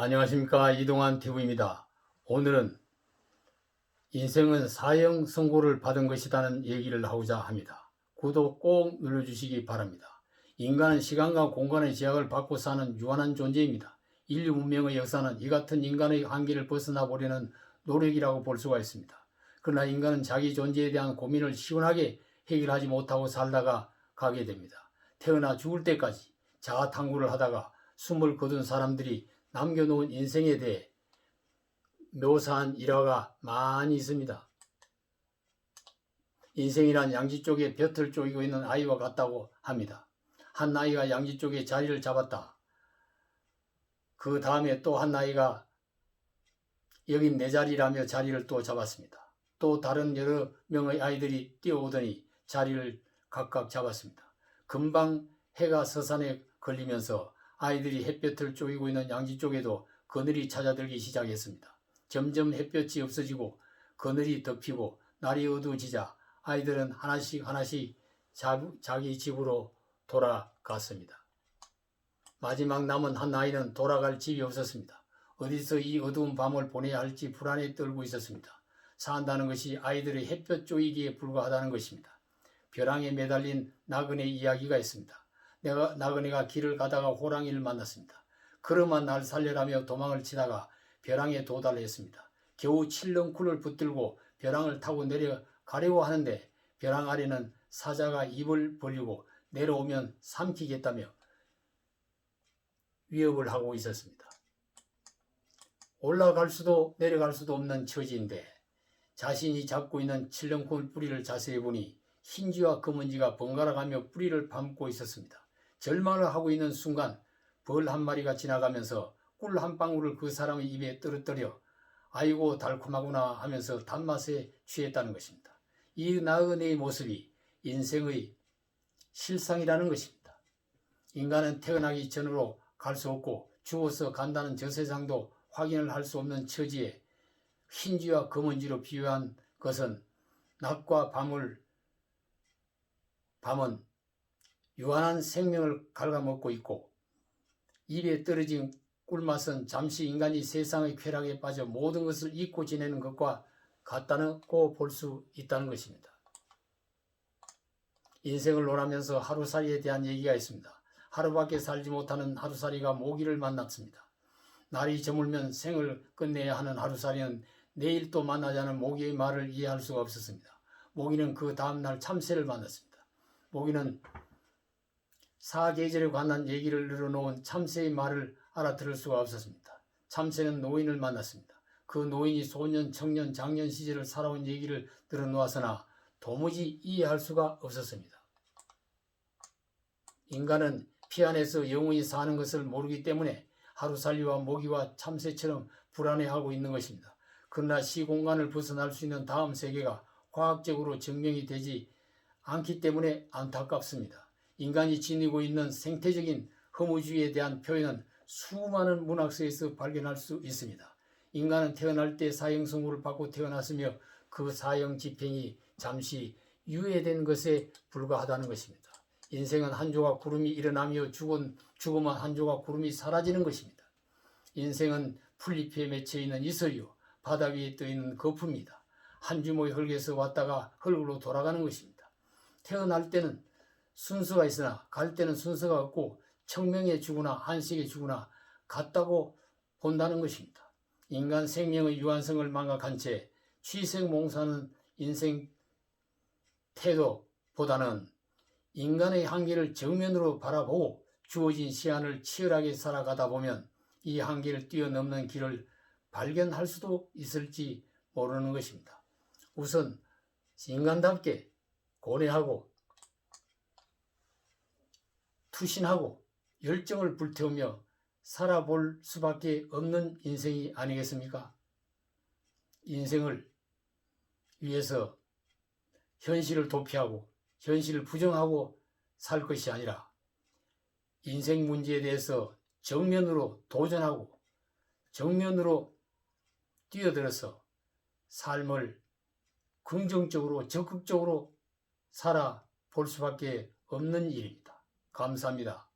안녕하십니까, 이동환 TV입니다. 오늘은 인생은 사형 선고를 받은 것이라는 얘기를 하고자 합니다. 구독 꼭 눌러주시기 바랍니다. 인간은 시간과 공간의 제약을 받고 사는 유한한 존재입니다. 인류 문명의 역사는 이 같은 인간의 한계를 벗어나 보려는 노력이라고 볼 수가 있습니다. 그러나 인간은 자기 존재에 대한 고민을 시원하게 해결하지 못하고 살다가 가게 됩니다. 태어나 죽을 때까지 자아탐구를 하다가 숨을 거둔 사람들이 남겨놓은 인생에 대해 묘사한 일화가 많이 있습니다. 인생이란 양지 쪽에 벼틀 쪼이고 있는 아이와 같다고 합니다. 한 아이가 양지 쪽에 자리를 잡았다. 그 다음에 또 한 아이가 여긴 내 자리라며 자리를 또 잡았습니다. 또 다른 여러 명의 아이들이 뛰어오더니 자리를 각각 잡았습니다. 금방 해가 서산에 걸리면서 아이들이 햇볕을 쪼이고 있는 양지 쪽에도 그늘이 찾아들기 시작했습니다. 점점 햇볕이 없어지고 그늘이 덮이고 날이 어두워지자 아이들은 하나씩 자기 집으로 돌아갔습니다. 마지막 남은 한 아이는 돌아갈 집이 없었습니다. 어디서 이 어두운 밤을 보내야 할지 불안에 떨고 있었습니다. 산다는 것이 아이들의 햇볕 쪼이기에 불과하다는 것입니다. 벼랑에 매달린 나그네 이야기가 있습니다. 나그네가 길을 가다가 호랑이를 만났습니다. 그러만 날 살려라며 도망을 치다가 벼랑에 도달했습니다. 겨우 칠렁쿨을 붙들고 벼랑을 타고 내려가려고 하는데 벼랑 아래는 사자가 입을 벌리고 내려오면 삼키겠다며 위협을 하고 있었습니다. 올라갈 수도 내려갈 수도 없는 처지인데 자신이 잡고 있는 칠렁쿨 뿌리를 자세히 보니 흰지와 검은지가 번갈아가며 뿌리를 밟고 있었습니다. 절망을 하고 있는 순간 벌 한 마리가 지나가면서 꿀 한 방울을 그 사람의 입에 떨어뜨려 아이고 달콤하구나 하면서 단맛에 취했다는 것입니다. 이 나그네의 모습이 인생의 실상이라는 것입니다. 인간은 태어나기 전으로 갈 수 없고 죽어서 간다는 저 세상도 확인을 할 수 없는 처지에 흰지와 검은지로 비유한 것은 낮과 밤은 유한한 생명을 갉아먹고 있고 입에 떨어진 꿀맛은 잠시 인간이 세상의 쾌락에 빠져 모든 것을 잊고 지내는 것과 같다고 볼 수 있다는 것입니다. 인생을 논하면서 하루살이에 대한 얘기가 있습니다. 하루밖에 살지 못하는 하루살이가 모기를 만났습니다. 날이 저물면 생을 끝내야 하는 하루살이는 내일 또 만나자는 모기의 말을 이해할 수가 없었습니다. 모기는 그 다음날 참새를 만났습니다. 모기는 사계절에 관한 얘기를 늘어놓은 참새의 말을 알아들을 수가 없었습니다. 참새는 노인을 만났습니다. 그 노인이 소년, 청년, 장년 시절을 살아온 얘기를 늘어놓았으나 도무지 이해할 수가 없었습니다. 인간은 피 안에서 영원히 사는 것을 모르기 때문에 하루살이와 모기와 참새처럼 불안해하고 있는 것입니다. 그러나 시공간을 벗어날 수 있는 다음 세계가 과학적으로 증명이 되지 않기 때문에 안타깝습니다. 인간이 지니고 있는 생태적인 허무주의에 대한 표현은 수많은 문학서에서 발견할 수 있습니다. 인간은 태어날 때 사형 선고를 받고 태어났으며 그 사형 집행이 잠시 유예된 것에 불과하다는 것입니다. 인생은 한 조각 구름이 일어나며 죽으면 한 조각 구름이 사라지는 것입니다. 인생은 풀잎에 맺혀있는 이슬이요 바다 위에 떠있는 거품입니다. 한 주먹의 흙에서 왔다가 흙으로 돌아가는 것입니다. 태어날 때는 순서가 있으나 갈 때는 순서가 없고 청명에 죽으나 한식에 죽으나 같다고 본다는 것입니다. 인간 생명의 유한성을 망각한 채 취생몽사하는 인생 태도보다는 인간의 한계를 정면으로 바라보고 주어진 시간을 치열하게 살아가다 보면 이 한계를 뛰어넘는 길을 발견할 수도 있을지 모르는 것입니다. 우선 인간답게 고뇌하고 투신하고 열정을 불태우며 살아볼 수밖에 없는 인생이 아니겠습니까? 인생을 위해서 현실을 도피하고 현실을 부정하고 살 것이 아니라 인생 문제에 대해서 정면으로 도전하고 정면으로 뛰어들어서 삶을 긍정적으로 적극적으로 살아볼 수밖에 없는 일입니다. 감사합니다.